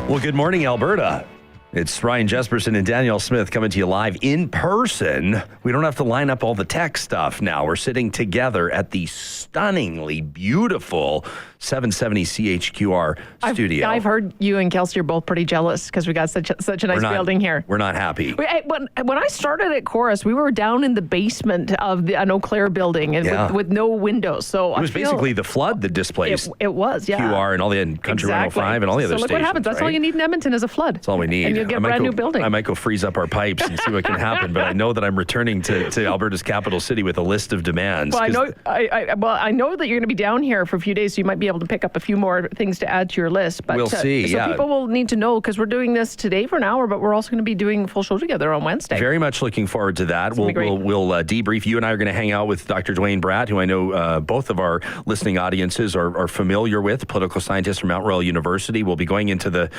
Well, good morning, Alberta. It's Ryan Jespersen and Danielle Smith coming to you live in person. We don't have to line up all the tech stuff now. We're sitting together at the stunningly beautiful 770 CHQR studio. I've heard you and Kelsey are both pretty jealous because we got such a nice building here. We're not happy. When I started at Chorus, we were down in the basement of an Eau Claire building and with no windows. So it was basically the flood that displaced it was, yeah. QR and all the Country 105 and all the other stations. So look what happens. That's all you need in Edmonton is a flood. That's all we need. And you'll get a brand new building. I might go freeze up our pipes and see what can happen, but I know that I'm returning to Alberta's capital city with a list of demands. Well, I know that you're going to be down here for a few days, so you might be able to pick up a few more things to add to your list. But we'll see. So people will need to know, because we're doing this today for an hour, but we're also going to be doing a full show together on Wednesday. Very much looking forward to that. We'll debrief. You and I are going to hang out with Dr. Dwayne Bratt, who I know both of our listening audiences are familiar with, political scientist from Mount Royal University. We'll be going into the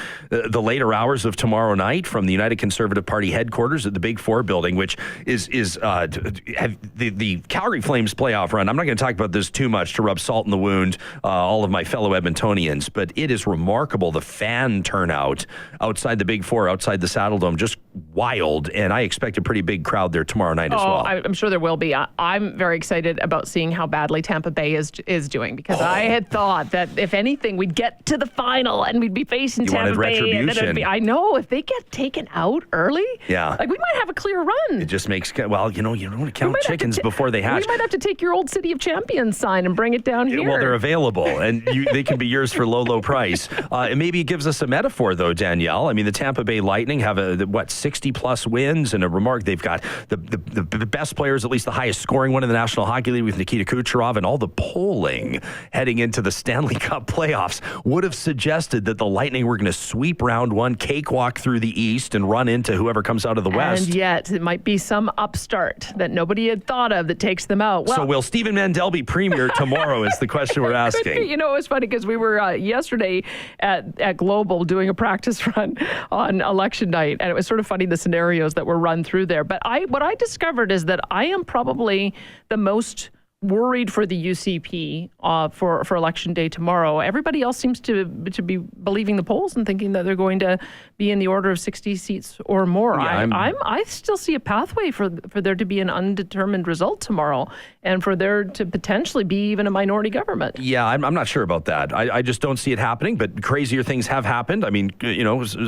later hours of tomorrow night from the United Conservative Party headquarters at the Big Four building, which is the Calgary Flames playoff run. I'm not going to talk about this too much to rub salt in the wound, all of my fellow Edmontonians, but it is remarkable, the fan turnout outside the Big Four, outside the Saddle Dome, just wild, and I expect a pretty big crowd there tomorrow night as well. I'm sure there will be. I'm very excited about seeing how badly Tampa Bay is doing, because I had thought that if anything, we'd get to the final and we'd be facing Tampa Bay. Retribution. I know, if they get taken out early, we might have a clear run. It just makes, you don't want to count chickens before they hatch. We might have to take your old City of Champions sign and bring it down here. Well, they're available, and they can be yours for low price. And maybe it gives us a metaphor, though, Danielle. I mean, the Tampa Bay Lightning have 60-plus wins, and they've got the best players, at least the highest scoring one in the National Hockey League with Nikita Kucherov, and all the polling heading into the Stanley Cup playoffs would have suggested that the Lightning were going to sweep round one, cakewalk through the East, and run into whoever comes out of the West. And yet, it might be some upstart that nobody had thought of that takes them out. Well, so will Stephen Mandel be premier tomorrow is the question we're asking. It was funny because we were yesterday at Global doing a practice run on election night, and it was sort of funny the scenarios that were run through there. But what I discovered is that I am probably the most worried for the UCP for election day tomorrow. Everybody else seems to be believing the polls and thinking that they're going to be in the order of 60 seats or more. Yeah, I still see a pathway for there to be an undetermined result tomorrow, and for there to potentially be even a minority government. Yeah, I'm not sure about that. I just don't see it happening, but crazier things have happened. I mean,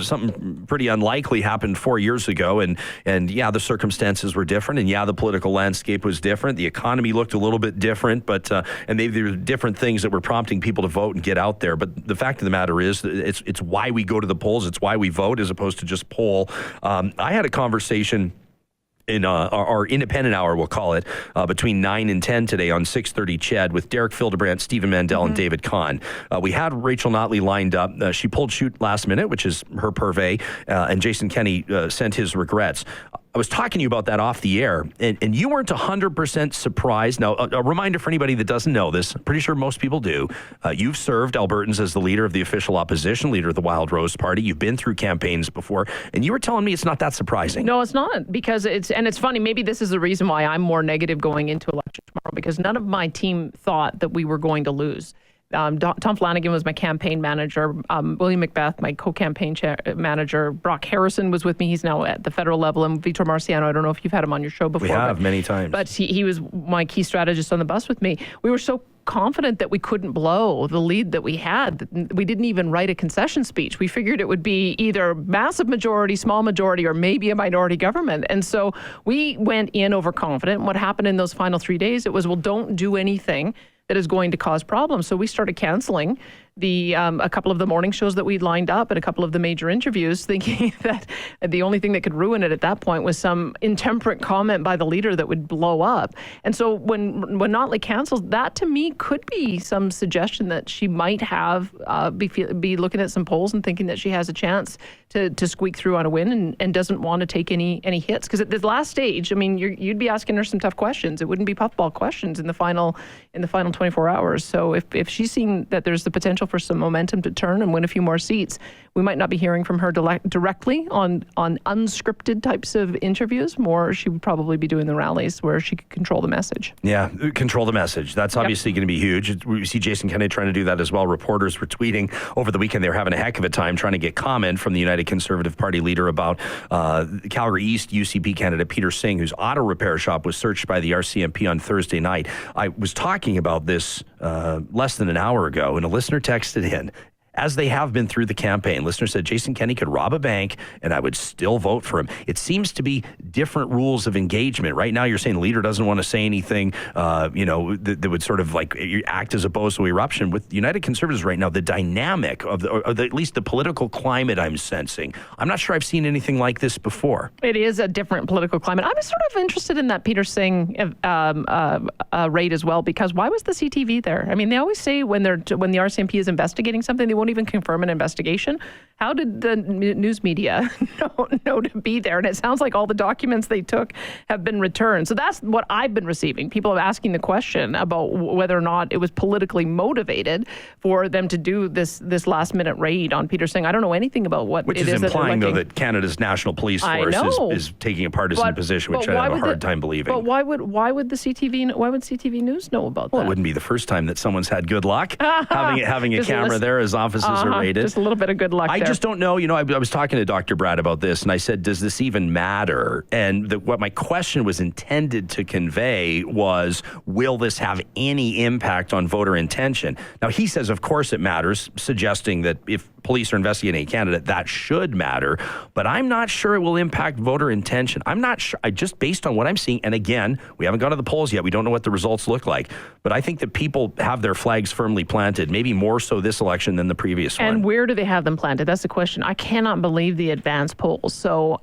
something pretty unlikely happened 4 years ago, and the circumstances were different, and the political landscape was different. The economy looked a little bit different, but and maybe there were different things that were prompting people to vote and get out there. But the fact of the matter is, it's why we go to the polls. It's why we vote as opposed to just poll. I had a conversation in our independent hour, we'll call it, between 9 and 10 today on 630 CHED with Derek Fildebrandt, Stephen Mandel, and David Kahn. We had Rachel Notley lined up. She pulled shoot last minute, which is her purvey, and Jason Kenney sent his regrets. I was talking to you about that off the air, and you weren't 100% surprised. Now, a reminder for anybody that doesn't know this, I'm pretty sure most people do. You've served Albertans as the leader of the official opposition, leader of the Wild Rose Party. You've been through campaigns before, and you were telling me it's not that surprising. No, it's not, because it's funny. Maybe this is the reason why I'm more negative going into election tomorrow, because none of my team thought that we were going to lose. Tom Flanagan was my campaign manager. William Macbeth, my co-campaign manager. Brock Harrison was with me. He's now at the federal level. And Vitor Marciano, I don't know if you've had him on your show before. We have many times. But he was my key strategist on the bus with me. We were so confident that we couldn't blow the lead that we had. We didn't even write a concession speech. We figured it would be either massive majority, small majority, or maybe a minority government. And so we went in overconfident. What happened in those final 3 days, it was, don't do anything that is going to cause problems. So we started canceling a couple of the morning shows that we'd lined up and a couple of the major interviews, thinking that the only thing that could ruin it at that point was some intemperate comment by the leader that would blow up. And so when Notley cancels, that to me could be some suggestion that she might have be looking at some polls and thinking that she has a chance to squeak through on a win and doesn't want to take any hits. Because at the last stage, I mean, you'd be asking her some tough questions. It wouldn't be puffball questions in the final 24 hours. So if she's seeing that there's the potential for some momentum to turn and win a few more seats. We might not be hearing from her directly on unscripted types of interviews. More, she would probably be doing the rallies where she could control the message. Yeah, control the message. That's obviously going to be huge. We see Jason Kenney trying to do that as well. Reporters were tweeting over the weekend they were having a heck of a time trying to get comment from the United Conservative Party leader about Calgary East UCP candidate Peter Singh, whose auto repair shop was searched by the RCMP on Thursday night. I was talking about this less than an hour ago, and a listener texted in, as they have been through the campaign. Listener said Jason Kenney could rob a bank and I would still vote for him. It seems to be different rules of engagement. Right now you're saying the leader doesn't want to say anything, that would sort of like act as a bozo eruption. With United Conservatives right now, the dynamic of at least the political climate I'm sensing, I'm not sure I've seen anything like this before. It is a different political climate. I'm sort of interested in that Peter Singh raid as well, because why was the CTV there? I mean, they always say when the RCMP is investigating something, they won't even confirm an investigation. How did the news media know to be there? And it sounds like all the documents they took have been returned. So that's what I've been receiving. People are asking the question about whether or not it was politically motivated for them to do this last minute raid on Peter Singh. I don't know anything about what which it is is implying, that though, that Canada's National Police Force is taking a partisan position, which I have a hard time believing. But why would CTV News know about that? Well, it wouldn't be the first time that someone's had good luck having a camera there as offices are raided. Just a little bit of good luck I just don't know. I was talking to Dr. Brad about this, and I said, does this even matter? And what my question was intended to convey was, will this have any impact on voter intention? Now, he says, of course it matters, suggesting that if police are investigating a candidate, that should matter. But I'm not sure it will impact voter intention. I'm not sure. Just based on what I'm seeing, and again, we haven't gone to the polls yet. We don't know what the results look like. But I think that people have their flags firmly planted, maybe more so this election than the previous one. And where do they have them planted? That's the question. I cannot believe the advance polls. So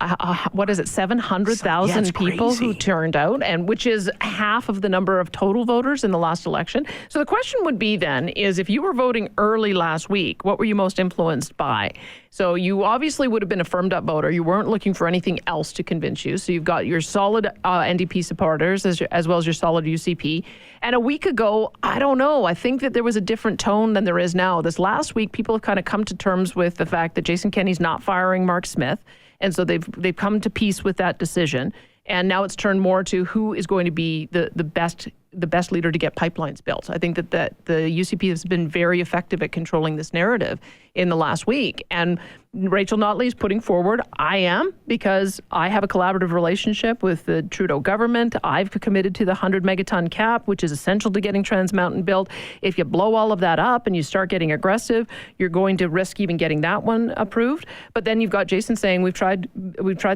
what is it, 700,000 people who turned out, and which is half of the number of total voters in the last election. So the question would be then is, if you were voting early last week, what were you most influenced by? So you obviously would have been a firmed up voter. You weren't looking for anything else to convince you. So you've got your solid NDP supporters as well as your solid UCP. And a week ago, I don't know. I think that there was a different tone than there is now. This last week, people have kind of come to terms with the fact that Jason Kenney's not firing Mark Smith. And so they've come to peace with that decision. And now it's turned more to who is going to be the best leader to get pipelines built. I think that the UCP has been very effective at controlling this narrative in the last week. And Rachel Notley is putting forward, I am, because I have a collaborative relationship with the Trudeau government. I've committed to the 100 megaton cap, which is essential to getting Trans Mountain built. If you blow all of that up and you start getting aggressive, you're going to risk even getting that one approved. But then you've got Jason saying, we've tried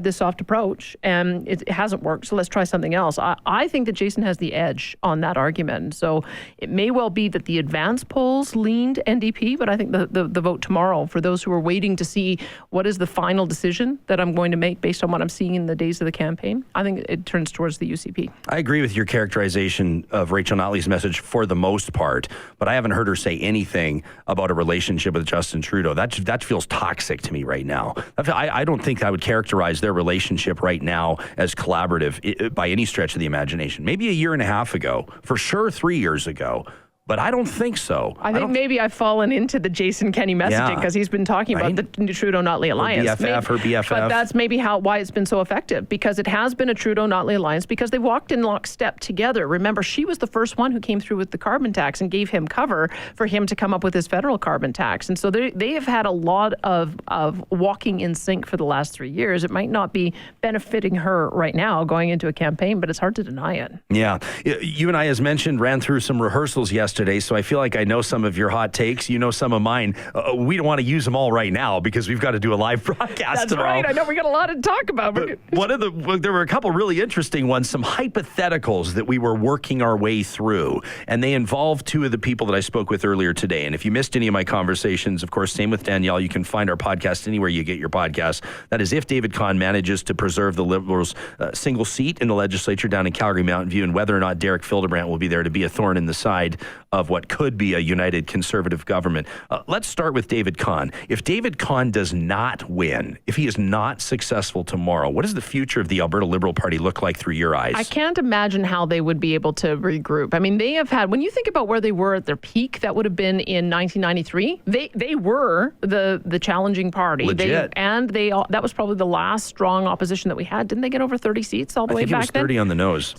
this soft approach and it hasn't worked, so let's try something else. I think that Jason has the edge on that argument. So it may well be that the advance polls leaned NDP, but I think the vote tomorrow, for those who are waiting to see what is the final decision that I'm going to make based on what I'm seeing in the days of the campaign, I think it turns towards the UCP. I agree with your characterization of Rachel Notley's message for the most part, but I haven't heard her say anything about a relationship with Justin Trudeau. That feels toxic to me right now. I don't think I would characterize their relationship right now as collaborative by any stretch of the imagination. Maybe a year and a half ago, for sure 3 years ago. But I don't think so. I think maybe I've fallen into the Jason Kenney messaging because he's been talking about the Trudeau-Notley alliance. Her BFF. But that's maybe why it's been so effective, because it has been a Trudeau-Notley alliance, because they walked in lockstep together. Remember, she was the first one who came through with the carbon tax and gave him cover for him to come up with his federal carbon tax. And so they have had a lot of walking in sync for the last 3 years. It might not be benefiting her right now going into a campaign, but it's hard to deny it. Yeah. You and I, as mentioned, ran through some rehearsals yesterday, so I feel like I know some of your hot takes. You know some of mine. We don't want to use them all right now because we've got to do a live broadcast tomorrow. That's right. I know we got a lot to talk about. But there were a couple really interesting ones, some hypotheticals that we were working our way through, and they involved two of the people that I spoke with earlier today. And if you missed any of my conversations, of course, same with Danielle, you can find our podcast anywhere you get your podcasts. That is if David Kahn manages to preserve the Liberals' single seat in the legislature down in Calgary Mountain View, and whether or not Derek Fildebrandt will be there to be a thorn in the side of what could be a united Conservative government. Let's start with David Kahn. If David Kahn does not win, if he is not successful tomorrow, what does the future of the Alberta Liberal Party look like through your eyes? I can't imagine how they would be able to regroup. I mean, they have had, when you think about where they were at their peak, that would have been in 1993. They were the challenging party. Legit. That was probably the last strong opposition that we had. Didn't they get over 30 seats all the way back then? I think it was 30 on the nose.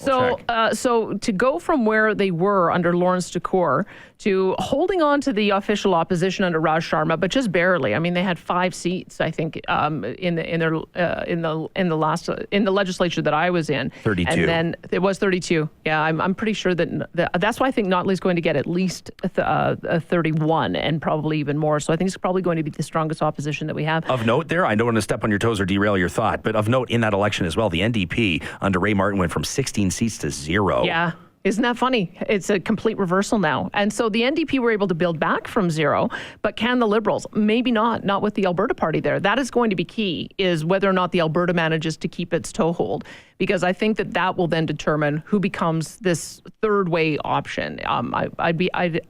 So to go from where they were under Lawrence Decore to holding on to the official opposition under Raj Sharma, but just barely. I mean, they had 5 seats, I think, in the legislature that I was in. 32. And then it was 32. Yeah, I'm pretty sure that's why I think Notley's going to get at least a 31 and probably even more. So I think it's probably going to be the strongest opposition that we have. Of note there, I don't want to step on your toes or derail your thought, but of note in that election as well, the NDP under Ray Martin went from 16 seats to 0. Yeah. Isn't that funny? It's a complete reversal now. And so the NDP were able to build back from 0, but can the Liberals? Maybe not with the Alberta Party there. That is going to be key, is whether or not the Alberta manages to keep its toehold, because I think that will then determine who becomes this third way option.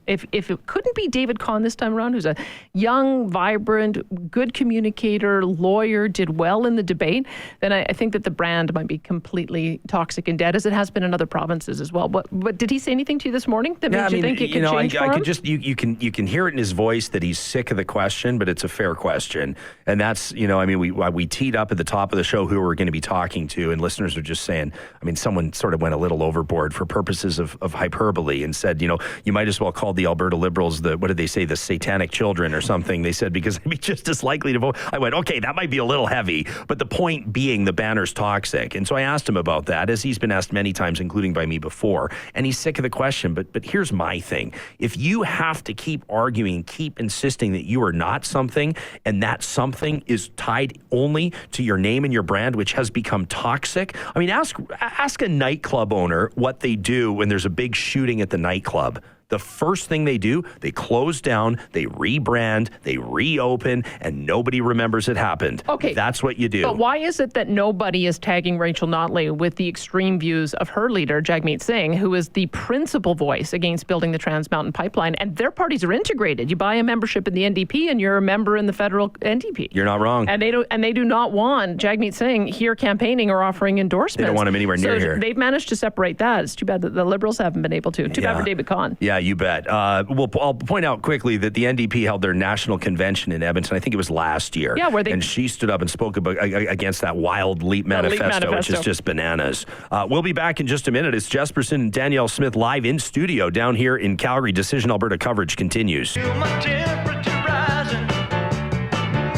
If it couldn't be David Kahn this time around, who's a young, vibrant, good communicator, lawyer, did well in the debate, then I think that the brand might be completely toxic and dead, as it has been in other provinces as well. But did he say anything to you this morning that made you think it could change for him? I could just you can hear it in his voice that he's sick of the question, but it's a fair question, and that's we teed up at the top of the show who we're going to be talking to, and listeners are just saying, someone sort of went a little overboard for purposes of hyperbole and said, you might as well call the Alberta Liberals what did they say, the satanic children or something? They said because they'd be just as likely to vote. I went, okay, that might be a little heavy, but the point being the banner's toxic, and so I asked him about that, as he's been asked many times, including by me before. And he's sick of the question, but here's my thing. If you have to keep arguing, keep insisting that you are not something, and that something is tied only to your name and your brand, which has become toxic. Ask a nightclub owner what they do when there's a big shooting at the nightclub. The first thing they do, they close down, they rebrand, they reopen, and nobody remembers it happened. Okay. That's what you do. But why is it that nobody is tagging Rachel Notley with the extreme views of her leader, Jagmeet Singh, who is the principal voice against building the Trans Mountain Pipeline? And their parties are integrated. You buy a membership in the NDP and you're a member in the federal NDP. You're not wrong. And they do not want Jagmeet Singh here campaighning or offering endorsements. They don't want him anywhere near here. They've managed to separate that. It's too bad that the Liberals haven't been able to. Too bad for David Kahn. Yeah, you bet. I'll point out quickly that the NDP held their national convention in Edmonton. I think it was last year. Yeah, and she stood up and spoke against that wild Leap manifesto, which is just bananas. We'll be back in just a minute. It's Jespersen and Danielle Smith live in studio down here in Calgary. Decision Alberta coverage continues.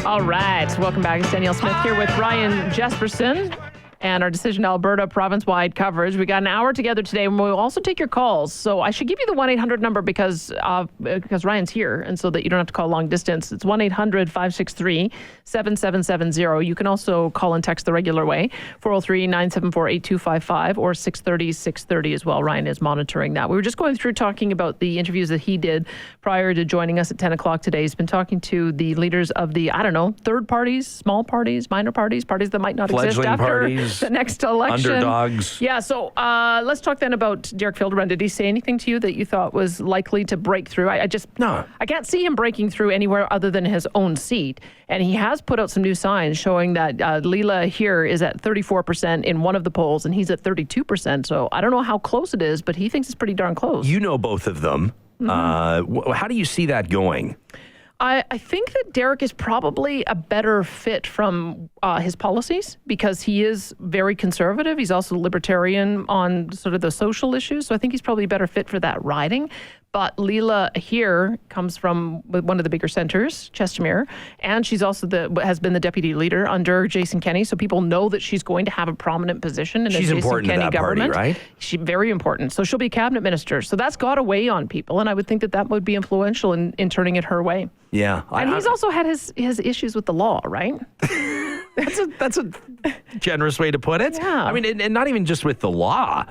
All right, welcome back. It's Danielle Smith here with Ryan Jespersen and our Decision Alberta province-wide coverage. We got an hour together today, and we'll also take your calls. So I should give you the 1-800 number because Ryan's here, and so that you don't have to call long distance. It's 1-800-563-7770. You can also call and text the regular way, 403-974-8255 or 630-630 as well. Ryan is monitoring that. We were just going through talking about the interviews that he did prior to joining us at 10 o'clock today. He's been talking to the leaders of the, third parties, small parties, minor parties, parties that might not exist after parties. The next election. Underdogs. Yeah, so let's talk then about Derek Fildebrandt. Did he say anything to you that you thought was likely to break through? No. I can't see him breaking through anywhere other than his own seat. And he has put out some new signs showing that Leela here is at 34% in one of the polls, and he's at 32%. So I don't know how close it is, but he thinks it's pretty darn close. You know both of them. Mm-hmm. How do you see that going? I think that Derek is probably a better fit from his policies because he is very conservative. He's also libertarian on sort of the social issues. So I think he's probably a better fit for that riding. But Leela here comes from one of the bigger centers, Chestermere, and she's also has been the deputy leader under Jason Kenney. So people know that she's going to have a prominent position in the Jason Kenney government. Party, right? She's very important. So she'll be a cabinet minister. So that's got to weigh on people, and I would think that would be influential in turning it her way. Yeah, and he's also had his issues with the law, right? That's a generous way to put it. Yeah. And not even just with the law,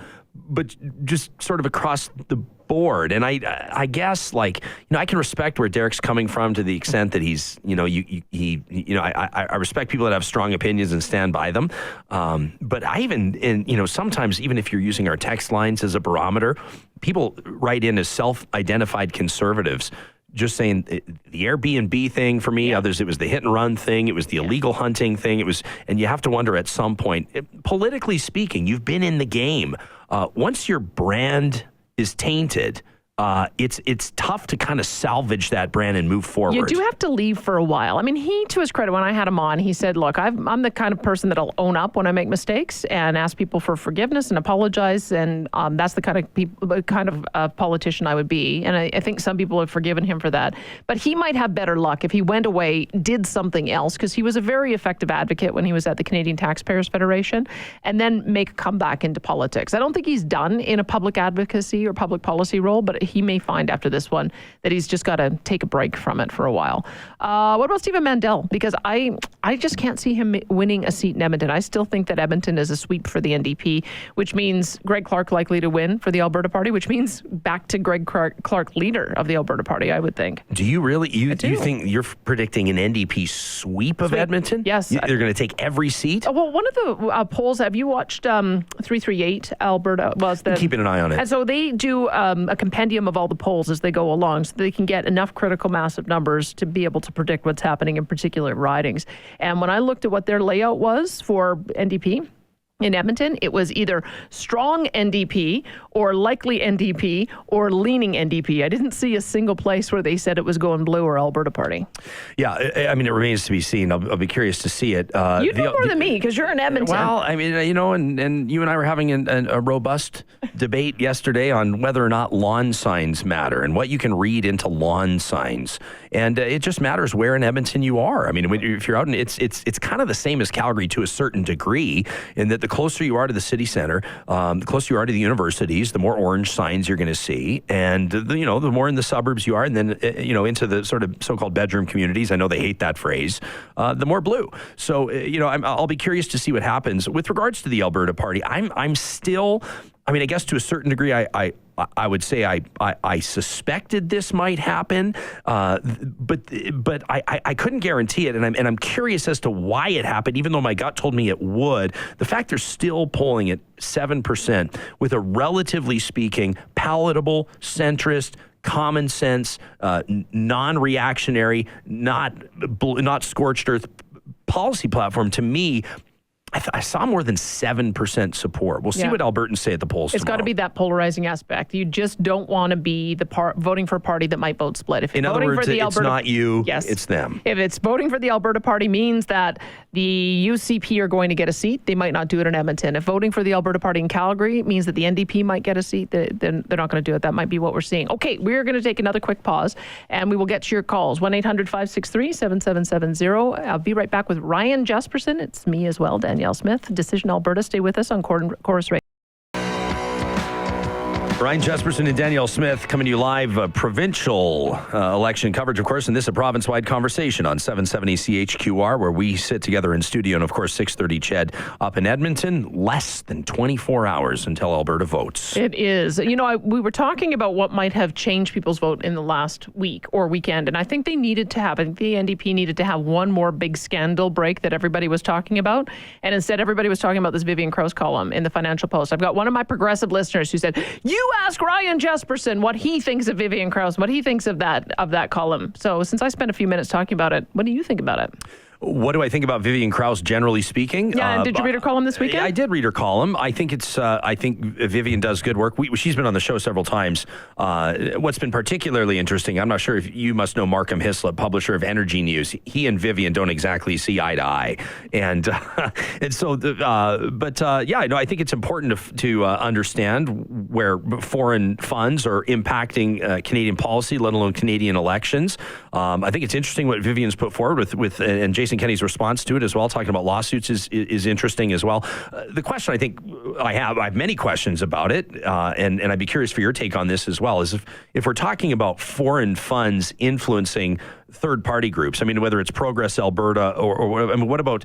but just sort of across the board. And I guess, like, I can respect where Derek's coming from to the extent that he's, I respect people that have strong opinions and stand by them. But I even, sometimes even if you're using our text lines as a barometer, people write in as self-identified conservatives, just saying the Airbnb thing for me, others, it was the hit and run thing, it was the illegal hunting thing, and you have to wonder at some point, politically speaking, you've been in the game. Once your brand is tainted, it's tough to kind of salvage that brand and move forward. You do have to leave for a while. I mean, he, to his credit, when I had him on, he said, look, I'm the kind of person that'll own up when I make mistakes and ask people for forgiveness and apologize. And that's the kind of politician I would be. And I think some people have forgiven him for that. But he might have better luck if he went away, did something else, because he was a very effective advocate when he was at the Canadian Taxpayers Federation, and then make a comeback into politics. I don't think he's done in a public advocacy or public policy role, but he may find after this one that he's just got to take a break from it for a while. What about Stephen Mandel? Because I just can't see him winning a seat in Edmonton. I still think that Edmonton is a sweep for the NDP, which means Greg Clark likely to win for the Alberta Party, which means back to Greg Clark leader of the Alberta Party, I would think. Do you really? You think you're predicting an NDP sweep of Edmonton? Yes. They're going to take every seat? Well, one of the polls, have you watched 338 Alberta? I'm keeping an eye on it. And so they do a compendium of all the polls as they go along so they can get enough critical mass of numbers to be able to predict what's happening in particular ridings. And when I looked at what their layout was for NDP in Edmonton, it was either strong NDP or likely NDP or leaning NDP. I didn't see a single place where they said it was going blue or Alberta Party. Yeah, I mean, it remains to be seen. I'll be curious to see it. You know more than me because you're in Edmonton. Well, I mean, and you and I were having a robust debate yesterday on whether or not lawn signs matter and what you can read into lawn signs. And it just matters where in Edmonton you are. I mean, if you're out in, it's kind of the same as Calgary to a certain degree in that the closer you are to the city center, the closer you are to the universities, the more orange signs you're going to see. And, the more in the suburbs you are, and then, into the sort of so-called bedroom communities, I know they hate that phrase, the more blue. So, I'll be curious to see what happens. With regards to the Alberta Party, I'm still, I mean, I guess to a certain degree, I would say I suspected this might happen, but I couldn't guarantee it, and I'm curious as to why it happened, even though my gut told me it would. The fact they're still polling at 7% with a relatively speaking palatable, centrist, common sense, non-reactionary, not scorched earth policy platform, to me, I saw more than 7% support. We'll see what Albertans say at the polls It's got to be that polarizing aspect. You just don't want to be voting for a party that might vote split. If in other words, it's not you, it's them. If it's voting for the Alberta Party means that the UCP are going to get a seat, they might not do it in Edmonton. If voting for the Alberta Party in Calgary means that the NDP might get a seat, then they're not going to do it. That might be what we're seeing. Okay, we're going to take another quick pause, and we will get to your calls. 1-800-563-7770. I'll be right back with Ryan Jespersen. It's me as well, Danielle Smith, Decision Alberta. Stay with us on Chorus Radio. Ryan Jespersen and Danielle Smith coming to you live, provincial election coverage, of course, and this is a province-wide conversation on 770 CHQR, where we sit together in studio, and of course 630 CHED up in Edmonton. Less than 24 hours until Alberta votes. It is. We were talking about what might have changed people's vote in the last week or weekend, and I think the NDP needed to have one more big scandal break that everybody was talking about, and instead everybody was talking about this Vivian Krause column in the Financial Post. I've got one of my progressive listeners who said, you ask Ryan Jespersen what he thinks of Vivian Krause, what he thinks of that column. So since I spent a few minutes talking about it, what do you think about it? What do I think about Vivian Krause, generally speaking? Yeah, and did you read her column this weekend? I did read her column. I think Vivian does good work. She's been on the show several times. What's been particularly interesting, I'm not sure if you must know Markham Hislop, publisher of Energy News. He and Vivian don't exactly see eye to eye, and so. I think it's important to understand where foreign funds are impacting Canadian policy, let alone Canadian elections. I think it's interesting what Vivian's put forward with and Jason Kenney's response to it as well, talking about lawsuits is interesting as well. The question I have many questions about it, and I'd be curious for your take on this as well, is if we're talking about foreign funds influencing third-party groups? I mean, whether it's Progress Alberta or I mean, what about,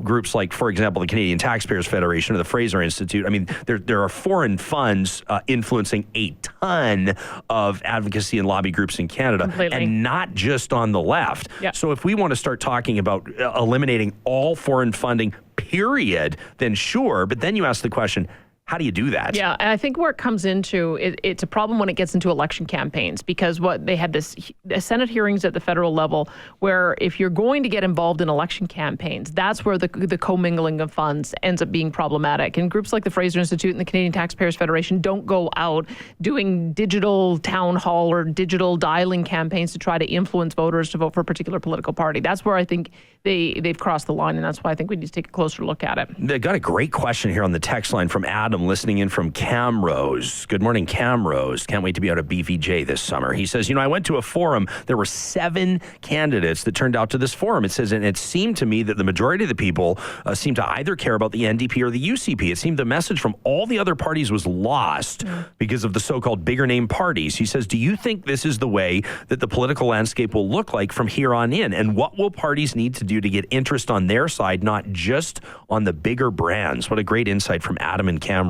groups like, for example, the Canadian Taxpayers Federation or the Fraser Institute? I mean, there are foreign funds influencing a ton of advocacy and lobby groups in Canada, Completely. and not just on the left. Yeah. So if we want to start talking about eliminating all foreign funding, period, then sure. But then you ask the question, how do you do that? Yeah, and I think where it comes into, it's a problem when it gets into election campaigns, because what they had this Senate hearings at the federal level where if you're going to get involved in election campaigns, that's where the commingling of funds ends up being problematic. And groups like the Fraser Institute and the Canadian Taxpayers Federation don't go out doing digital town hall or digital dialing campaigns to try to influence voters to vote for a particular political party. That's where I think they've crossed the line, and that's why I think we need to take a closer look at it. They got a great question here on the text line from Adam, listening in from Camrose. Good morning, Camrose. Can't wait to be out of BVJ this summer. He says, I went to a forum. There were 7 candidates that turned out to this forum. It says, and it seemed to me that the majority of the people seemed to either care about the NDP or the UCP. It seemed the message from all the other parties was lost because of the so-called bigger name parties. He says, do you think this is the way that the political landscape will look like from here on in? And what will parties need to do to get interest on their side, not just on the bigger brands? What a great insight from Adam and Camrose.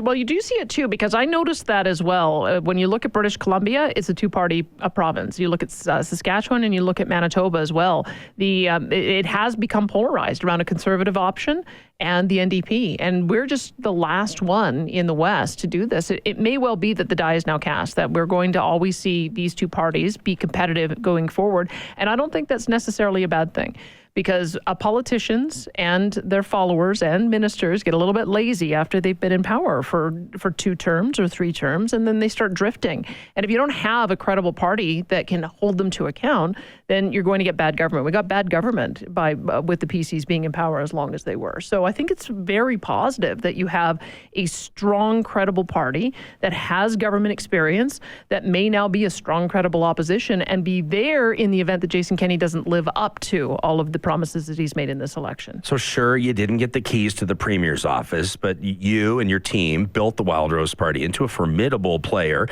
Well, you do see it too, because I noticed that as well. When you look at British Columbia, it's a 2-party province. You look at Saskatchewan and you look at Manitoba as well. It has become polarized around a conservative option and the NDP. And we're just the last one in the West to do this. It may well be that the die is now cast, that we're going to always see these 2 parties be competitive going forward. And I don't think that's necessarily a bad thing, because politicians and their followers and ministers get a little bit lazy after they've been in power for 2 terms or 3 terms, and then they start drifting. And if you don't have a credible party that can hold them to account, then you're going to get bad government. We got bad government with the PCs being in power as long as they were. So I think it's very positive that you have a strong, credible party that has government experience, that may now be a strong, credible opposition and be there in the event that Jason Kenney doesn't live up to all of the promises that he's made in this election. So sure, you didn't get the keys to the Premier's office, but you and your team built the Wild Rose Party into a formidable player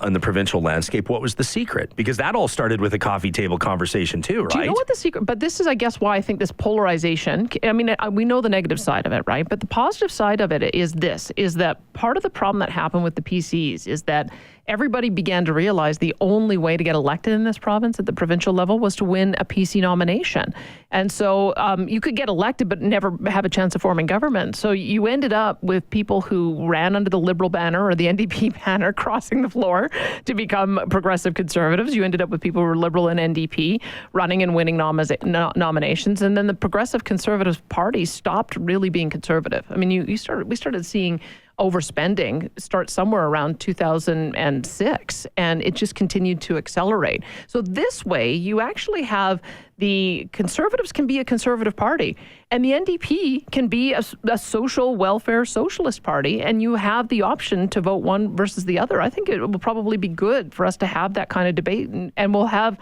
in the provincial landscape. What was the secret? Because that all started with a coffee table conversation too, right? Do you know what the secret? But this is, I guess, why I think this polarization, I mean, we know the negative side of it, right? But the positive side of it is that part of the problem that happened with the PCs is that everybody began to realize the only way to get elected in this province at the provincial level was to win a PC nomination. And so you could get elected but never have a chance of forming government. So you ended up with people who ran under the Liberal banner or the NDP banner crossing the floor to become progressive conservatives. You ended up with people who were Liberal and NDP running and winning nominations. And then the Progressive Conservative Party stopped really being conservative. I mean, we started seeing overspending start somewhere around 2006, and it just continued to accelerate. So this way, you actually have the Conservatives can be a conservative party, and the NDP can be a social welfare socialist party, and you have the option to vote one versus the other. I think it will probably be good for us to have that kind of debate, and we'll have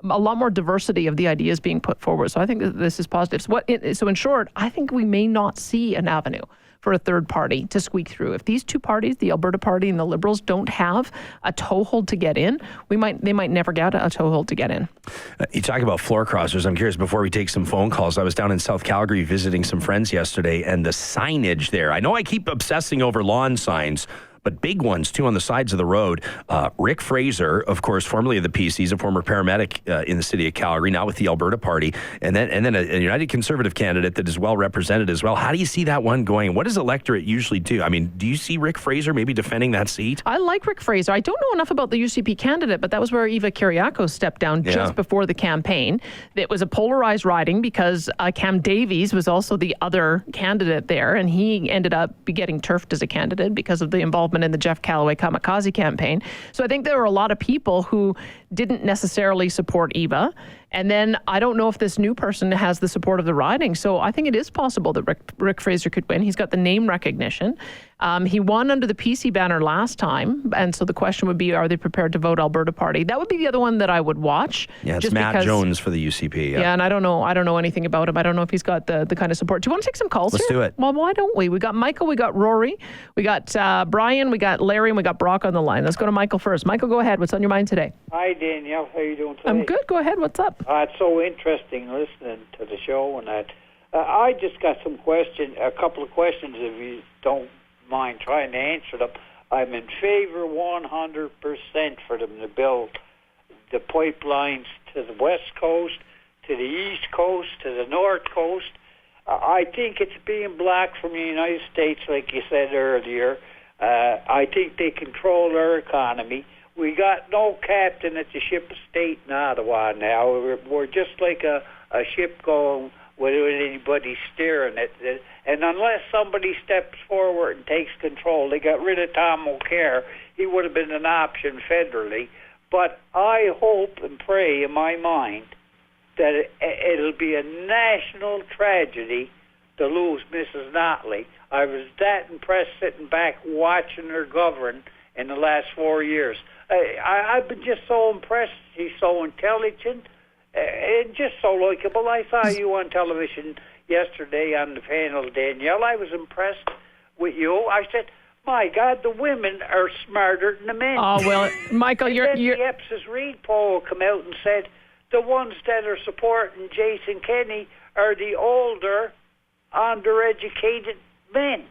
a lot more diversity of the ideas being put forward. So I think that this is positive. So in short, I think we may not see an avenue for a third party to squeak through. If these 2 parties, the Alberta Party and the Liberals, don't have a toehold to get in, they might never get a toehold to get in. You talk about floor crossers. I'm curious, before we take some phone calls, I was down in South Calgary visiting some friends yesterday, and the signage there, I know I keep obsessing over lawn signs, but big ones too on the sides of the road. Rick Fraser, of course, formerly of the PCs, a former paramedic in the city of Calgary, now with the Alberta Party, and then a United Conservative candidate that is well represented as well. How do you see that one going? What does electorate usually do? I mean, do you see Rick Fraser maybe defending that seat? I like Rick Fraser. I don't know enough about the UCP candidate, but that was where Eva Kyriakos stepped down just before the campaign. It was a polarized riding because Cam Davies was also the other candidate there, and he ended up getting turfed as a candidate because of the involvement in the Jeff Callaway kamikaze campaign. So I think there were a lot of people who didn't necessarily support Eva. And then I don't know if this new person has the support of the riding. So I think it is possible that Rick Fraser could win. He's got the name recognition. He won under the PC banner last time. And so the question would be, are they prepared to vote Alberta Party? That would be the other one that I would watch. Yeah, it's Matt Jones for the UCP. Yeah, and I don't know anything about him. I don't know if he's got the kind of support. Do you want to take some calls Let's here? do it. Well, why don't we? We got Michael, we got Rory, we got Brian, we got Larry, and we got Brock on the line. Let's go to Michael first. Michael, go ahead. What's on your mind today? Hi, Danielle. How are you doing today? I'm good. Go ahead. What's up? It's so interesting listening to the show and that. I just got a couple of questions, if you don't mind trying to answer them. I'm in favor 100% for them to build the pipelines to the west coast, to the east coast, to the north coast. I think it's being blocked from the United States, like you said earlier. I think they control our economy. We got no captain at the ship of state in Ottawa now. We're just like a ship going without anybody steering it. And unless somebody steps forward and takes control, they got rid of Tom O'Kerr. He would have been an option federally. But I hope and pray in my mind that it'll be a national tragedy to lose Mrs. Notley. I was that impressed sitting back watching her govern in the last 4 years. I've been just so impressed. She's so intelligent and just so likable. I saw you on television yesterday on the panel, Danielle. I was impressed with you. I said, my God, the women are smarter than the men. Oh, well, Michael, you're... The Epsis Reid poll come out and said the ones that are supporting Jason Kenney are the older, undereducated men.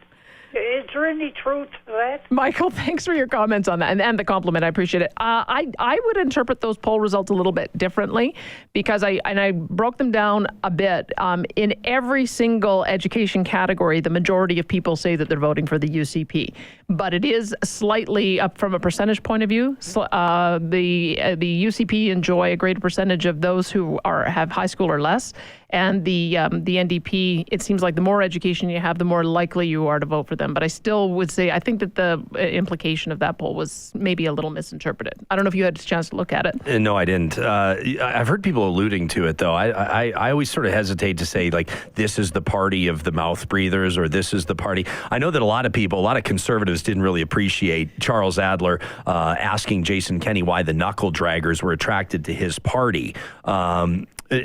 Is there any truth to that? Michael, thanks for your comments on that and the compliment. I appreciate it. I would interpret those poll results a little bit differently because I broke them down a bit. In every single education category, the majority of people say that they're voting for the UCP. But it is slightly up from a percentage point of view. The UCP enjoy a greater percentage of those who have high school or less. And the NDP, it seems like the more education you have, the more likely you are to vote for them. But I still would say I think that the implication of that poll was maybe a little misinterpreted. I don't know if you had a chance to look at it. No, I didn't. I've heard people alluding to it, though. I always sort of hesitate to say, like, this is the party of the mouth breathers or this is the party. I know that a lot of conservatives didn't really appreciate Charles Adler asking Jason Kenney why the knuckle draggers were attracted to his party.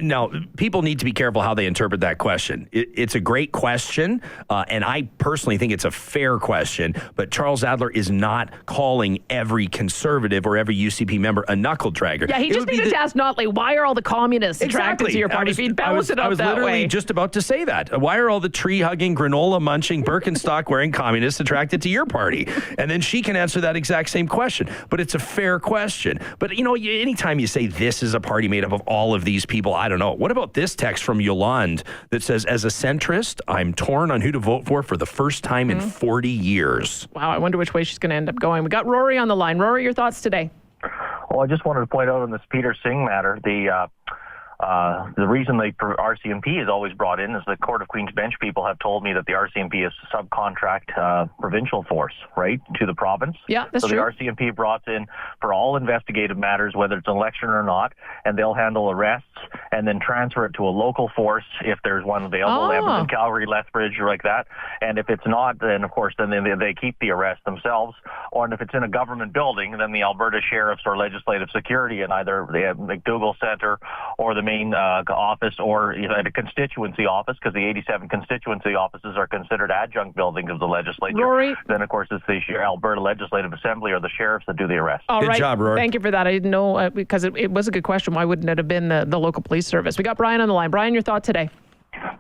Now, people need to be careful how they interpret that question. It's a great question, and I personally think it's a fair question, but Charles Adler is not calling every conservative or every UCP member a knuckle dragger. Yeah, he just needed to ask Notley, why are all the communists attracted to your party? If he'd balance it out that way. I was literally just about to say that. Why are all the tree-hugging, granola-munching, Birkenstock-wearing communists attracted to your party? And then she can answer that exact same question. But it's a fair question. But, anytime you say this is a party made up of all of these people, I don't know. What about this text from Yolande that says, as a centrist, I'm torn on who to vote for the first time in 40 years. Wow, I wonder which way she's going to end up going. We got Rory on the line. Rory, your thoughts today? Well, I just wanted to point out on this Peter Singh matter, the reason the RCMP is always brought in is the Court of Queen's Bench people have told me that the RCMP is a subcontract provincial force, right, to the province. Yeah, that's true. So the RCMP brought in for all investigative matters, whether it's an election or not, and they'll handle arrests and then transfer it to a local force if there's one available, Edmonton, Calgary, Lethbridge, or like that. And if it's not, then, of course, then they keep the arrest themselves. Or if it's in a government building, then the Alberta Sheriff's or Legislative Security in either the McDougall Centre or the main office or at a constituency office, because the 87 constituency offices are considered adjunct buildings of the legislature. Rory. Then, of course, it's the Alberta Legislative Assembly or the sheriffs that do the arrest. Good job, Rory. Thank you for that. I didn't know, because it was a good question. Why wouldn't it have been the local police service? We got Brian on the line. Brian, your thought today?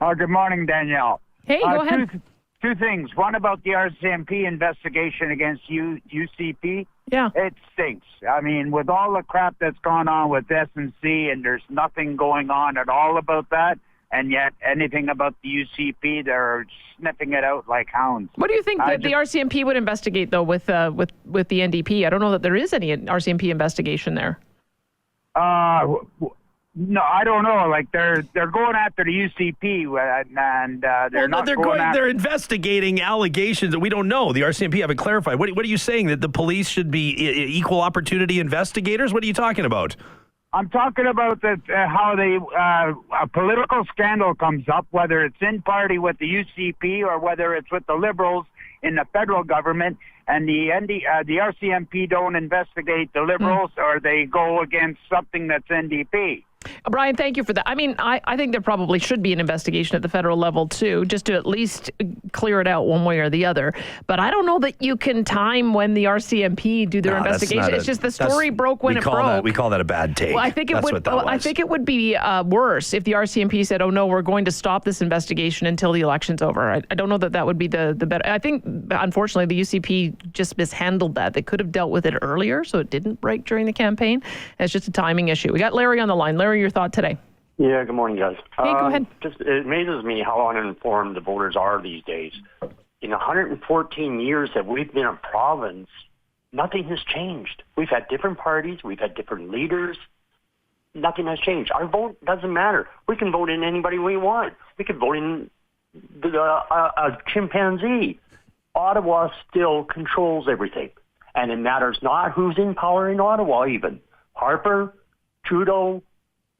Good morning, Danielle. Hey, go ahead. Two things. One about the RCMP investigation against UCP. Yeah. It stinks. I mean, with all the crap that's gone on with SNC, and there's nothing going on at all about that, and yet anything about the UCP, they're sniffing it out like hounds. What do you think that the RCMP would investigate, though, with the NDP? I don't know that there is any RCMP investigation there. No, I don't know. Like they're going after the UCP, and they're not going after. They're investigating allegations that we don't know. The RCMP haven't clarified. What are you saying, that the police should be equal opportunity investigators? What are you talking about? I'm talking about how a political scandal comes up, whether it's in party with the UCP or whether it's with the Liberals in the federal government, and the RCMP don't investigate the Liberals or they go against something that's NDP. Brian, thank you for that. I mean, I think there probably should be an investigation at the federal level, too, just to at least clear it out one way or the other. But I don't know that you can time when the RCMP do their investigation. It's just the story broke when it broke. We call that a bad take. Well, I think it would be worse if the RCMP said, oh, no, we're going to stop this investigation until the election's over. I don't know that would be the better. I think, unfortunately, the UCP just mishandled that. They could have dealt with it earlier so it didn't break during the campaign. It's just a timing issue. We got Larry on the line. Larry, your thought today? Yeah, good morning, guys. Hey, go ahead. It amazes me how uninformed the voters are these days. In 114 years that we've been a province, nothing has changed. We've had different parties. We've had different leaders. Nothing has changed. Our vote doesn't matter. We can vote in anybody we want. We could vote in a chimpanzee. Ottawa still controls everything. And it matters not who's in power in Ottawa even. Harper, Trudeau,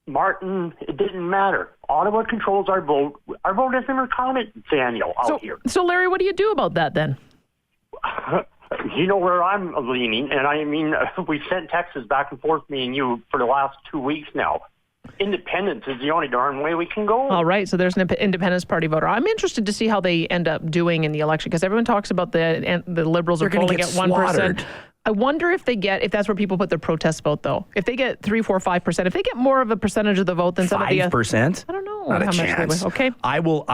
Martin, it didn't matter. Ottawa controls our vote. Our vote is never counted, Danielle, out here. So, Larry, what do you do about that then? You know where I'm leaning, and I mean, we've sent texts back and forth, me and you, for the last 2 weeks now. Independence is the only darn way we can go. All right, so there's an Independence Party voter. I'm interested to see how they end up doing in the election, because everyone talks about the Liberals are polling at 1%. I wonder if that's where people put their protest vote, though. If they get 3, 4, 5%, if they get more of a percentage of the vote than some of the 5%? I don't know. Not how a much chance. Okay. I don't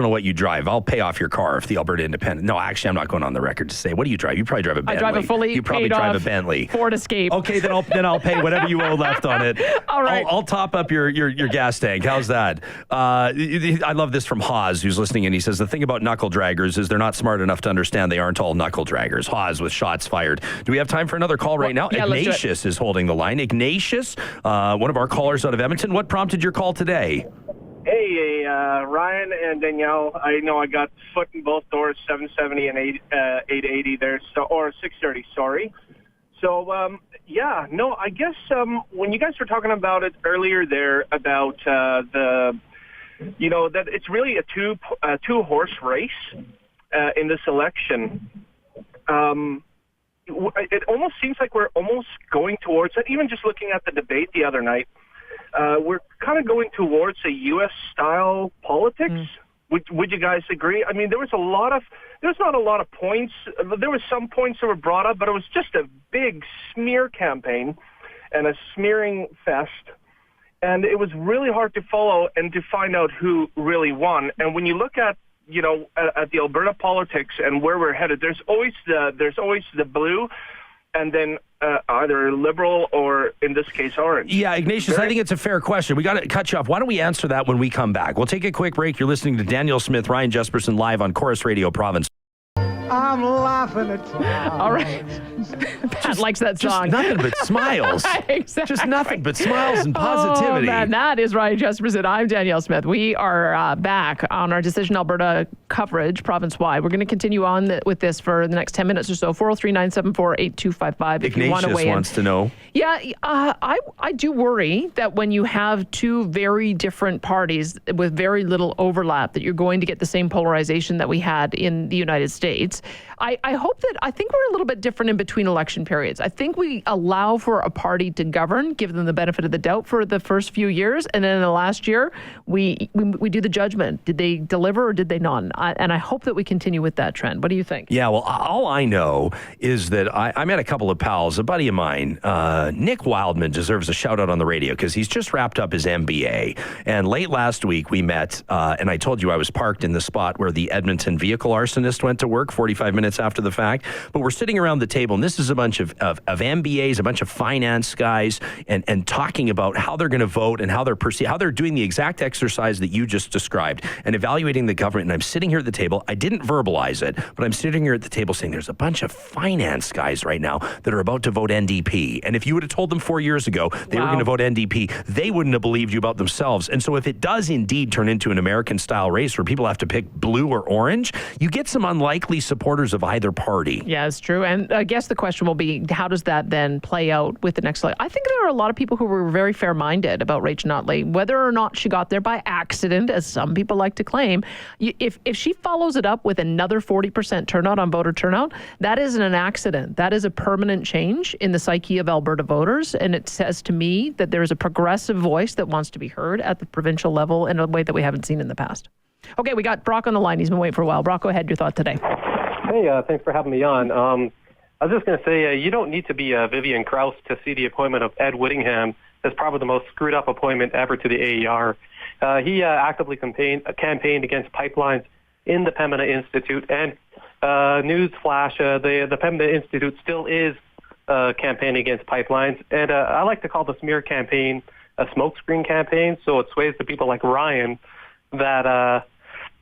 know what you drive. I'll pay off your car if the Alberta Independent. No, actually, I'm not going on the record to say. What do you drive? You probably drive a Bentley. I drive a fully You probably paid drive off a Bentley. Ford Escape. Okay, then I'll pay whatever you owe left on it. All right. I'll top up your gas tank. How's that? I love this from Haas, who's listening, and he says the thing about knuckle draggers is they're not smart enough to understand they aren't all knuckle draggers. Haas with shots fired. Do we have time for another call right now? Yeah, Ignatius is holding the line. Ignatius, one of our callers out of Edmonton. What prompted your call today? Hey, Ryan and Danielle. I know I got foot in both doors, 770 and 880 there, or 630. Sorry. So, I guess when you guys were talking about it earlier there about that it's really a two horse race in this election. It almost seems like we're almost going towards it. Even just looking at the debate the other night, we're kind of going towards a U.S.-style politics. Would you guys agree? I mean, there's not a lot of points. There were some points that were brought up, but it was just a big smear campaign and a smearing fest. And it was really hard to follow and to find out who really won. And when you look at the Alberta politics and where we're headed, there's always the blue, and then either Liberal or, in this case, Orange. Yeah, Ignatius, I think it's a fair question. We got to cut you off. Why don't we answer that when we come back? We'll take a quick break. You're listening to Danielle Smith, Ryan Jespersen, live on Chorus Radio Province. I'm laughing at you. All right. Pat likes that song. Just nothing but smiles. Exactly. Just nothing but smiles and positivity. Oh, man, that is Ryan Jespersen. I'm Danielle Smith. We are back on our Decision Alberta coverage, province-wide. We're going to continue on with this for the next 10 minutes or so. 403-974-8255 if you want to weigh in. Ignatius wants to know. Yeah, I do worry that when you have two very different parties with very little overlap, that you're going to get the same polarization that we had in the United States. I think we're a little bit different in between election periods. I think we allow for a party to govern, give them the benefit of the doubt for the first few years, and then in the last year, we do the judgment. Did they deliver or did they not? And I hope that we continue with that trend. What do you think? Yeah, well, all I know is that I met a couple of pals. A buddy of mine, Nick Wildman, deserves a shout out on the radio because he's just wrapped up his MBA. And late last week, we met, and I told you I was parked in the spot where the Edmonton vehicle arsonist went to work 45 minutes after the fact. But we're sitting around the table, and this is a bunch of MBAs, a bunch of finance guys, and talking about how they're going to vote and how they're doing the exact exercise that you just described and evaluating the government. And I'm sitting here at the table. I didn't verbalize it, but I'm sitting here at the table saying there's a bunch of finance guys right now that are about to vote NDP. And if you would have told them 4 years ago they were going to vote NDP, they wouldn't have believed you about themselves. And so if it does indeed turn into an American-style race where people have to pick blue or orange, you get some unlikely supporters of either party. Yeah, it's true. And I guess the question will be, how does that then play out with the next election? I think there are a lot of people who were very fair-minded about Rachel Notley, whether or not she got there by accident, as some people like to claim. If she follows it up with another 40% turnout on voter turnout, that isn't an accident. That is a permanent change in the psyche of Alberta voters. And it says to me that there is a progressive voice that wants to be heard at the provincial level in a way that we haven't seen in the past. Okay, we got Brock on the line. He's been waiting for a while. Brock, go ahead. Your thought today. Hey, thanks for having me on. I was just going to say, you don't need to be Vivian Krause to see the appointment of Ed Whittingham as probably the most screwed up appointment ever to the AER. He actively campaigned against pipelines in the Pembina Institute, and newsflash, the Pembina Institute still is campaigning against pipelines. And I like to call the smear campaign a smokescreen campaign, so it sways to people like Ryan that,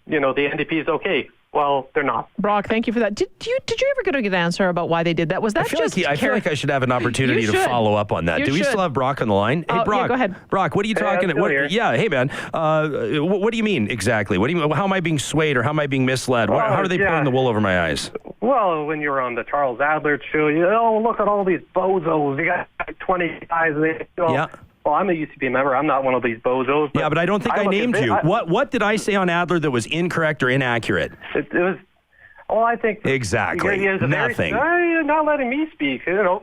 the NDP is okay. Well, they're not. Brock, thank you for that. Did you ever get a good answer about why they did that? Was that I feel like I should have an opportunity to follow up on that. Do we still have Brock on the line? Hey, Brock. Yeah, go ahead. Brock, what are you talking about? Yeah, hey, man. What do you mean exactly? How am I being swayed or how am I being misled? How are they pulling the wool over my eyes? Well, when you were on the Charles Adler show, look at all these bozos. You got 20 guys. Yeah. Well, I'm a UCP member. I'm not one of these bozos. But I don't think I named you. What did I say on Adler that was incorrect or inaccurate? It was. Well, I think exactly nothing. You're not letting me speak. You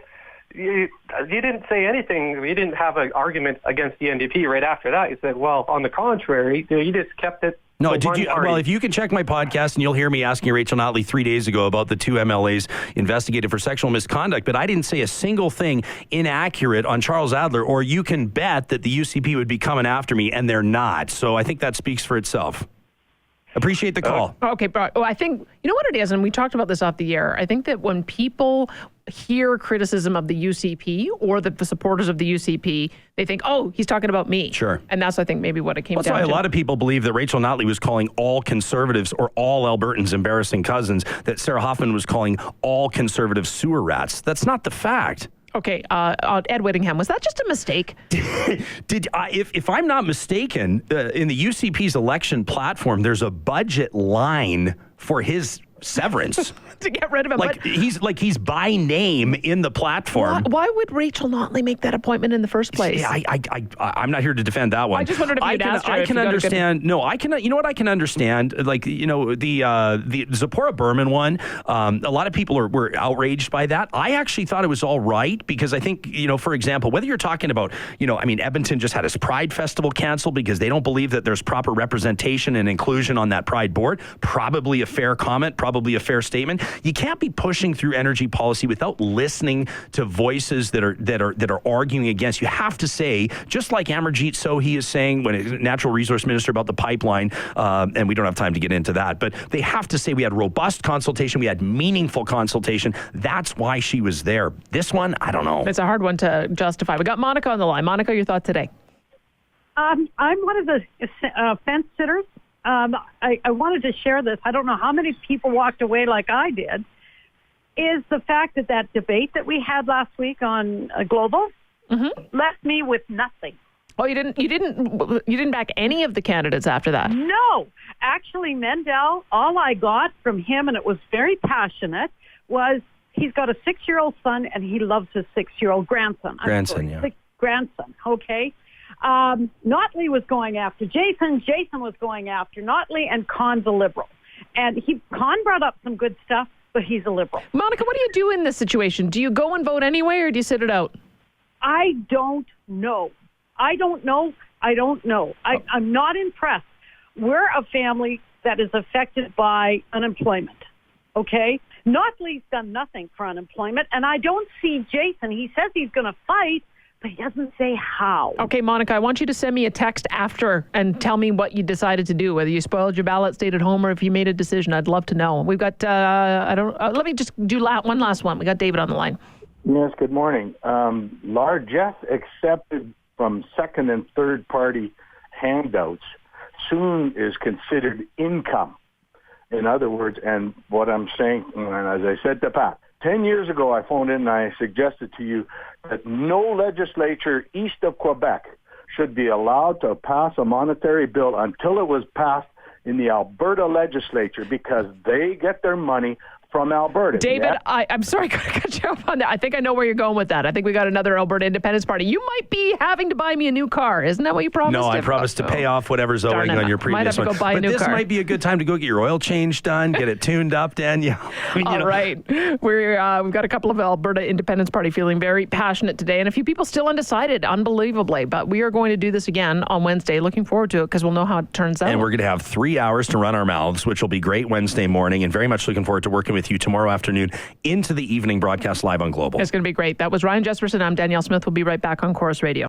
didn't say anything. You didn't have an argument against the NDP right after that. You said, well, on the contrary, you just kept it. No, did you? Well, if you can check my podcast and you'll hear me asking Rachel Notley 3 days ago about the two MLAs investigated for sexual misconduct, but I didn't say a single thing inaccurate on Charles Adler, or you can bet that the UCP would be coming after me, and they're not. So I think that speaks for itself. Appreciate the call. Okay, Brock. I think, you know what it is, and we talked about this off the air. I think that when people hear criticism of the UCP or the supporters of the UCP, they think, oh, he's talking about me. Sure. And that's, I think, maybe what it came down to. That's why a lot of people believe that Rachel Notley was calling all Conservatives or all Albertans embarrassing cousins, that Sarah Hoffman was calling all Conservatives sewer rats. That's not the fact. Okay, Ed Whittingham, was that just a mistake? If I'm not mistaken, in the UCP's election platform, there's a budget line for his severance. To get rid of him. He's by name in the platform. Why would Rachel Notley make that appointment in the first place? Yeah, I'm not here to defend that one. I just wondered if you'd asked her. I can understand. No, I can. You know what I can understand? The Zipporah Berman one. A lot of people were outraged by that. I actually thought it was all right because I think, for example, whether you're talking about, Edmonton just had its Pride Festival canceled because they don't believe that there's proper representation and inclusion on that Pride board. Probably a fair comment. Probably a fair statement. You can't be pushing through energy policy without listening to voices that are arguing against. You have to say, just like Amarjeet Sohi is saying when he's natural resource minister about the pipeline, and we don't have time to get into that, but they have to say we had robust consultation, we had meaningful consultation. That's why she was there. This one, I don't know. It's a hard one to justify. We got Monica on the line. Monica, your thought today? I'm one of the fence sitters. I wanted to share this. I don't know how many people walked away like I did. Is the fact that debate that we had last week on Global left me with nothing. Oh, you didn't back any of the candidates after that? No, actually, Mendel. All I got from him, and it was very passionate, was he's got a 6-year-old son and he loves his 6-year-old grandson. Grandson. Okay. Notley was going after Jason. Jason was going after Notley, and Khan's a liberal. And Khan brought up some good stuff, but he's a liberal. Monica, what do you do in this situation? Do you go and vote anyway, or do you sit it out? I don't know. I'm not impressed. We're a family that is affected by unemployment. Okay? Notley's done nothing for unemployment, and I don't see Jason. He says he's going to fight, but he doesn't say how. Okay, Monica, I want you to send me a text after and tell me what you decided to do, whether you spoiled your ballot, stayed at home, or if you made a decision. I'd love to know. We've got, let me just do one last one. We got David on the line. Yes, good morning. Largesse accepted from second and third party handouts soon is considered income. In other words, and what I'm saying, and as I said to Pat, 10 years ago, I phoned in and I suggested to you that no legislature east of Quebec should be allowed to pass a monetary bill until it was passed in the Alberta legislature, because they get their money from Alberta. David, yeah? I'm sorry to cut you off on that. I think I know where you're going with that. I think we got another Alberta Independence Party. You might be having to buy me a new car. Isn't that what you promised? No, I promised to pay off whatever's owing on your previous might have to one. go buy a new this car. might be a good time to go get your oil change done, get it tuned up, Danielle. I mean, All right. We've got a couple of Alberta Independence Party feeling very passionate today, and a few people still undecided, unbelievably. But we are going to do this again on Wednesday. Looking forward to it because we'll know how it turns out. And we're going to have 3 hours to run our mouths, which will be great Wednesday morning, and very much looking forward to working with you tomorrow afternoon into the evening broadcast live on Global. It's going to be great. That was Ryan Jespersen. I'm Danielle Smith. We'll be right back on Chorus Radio.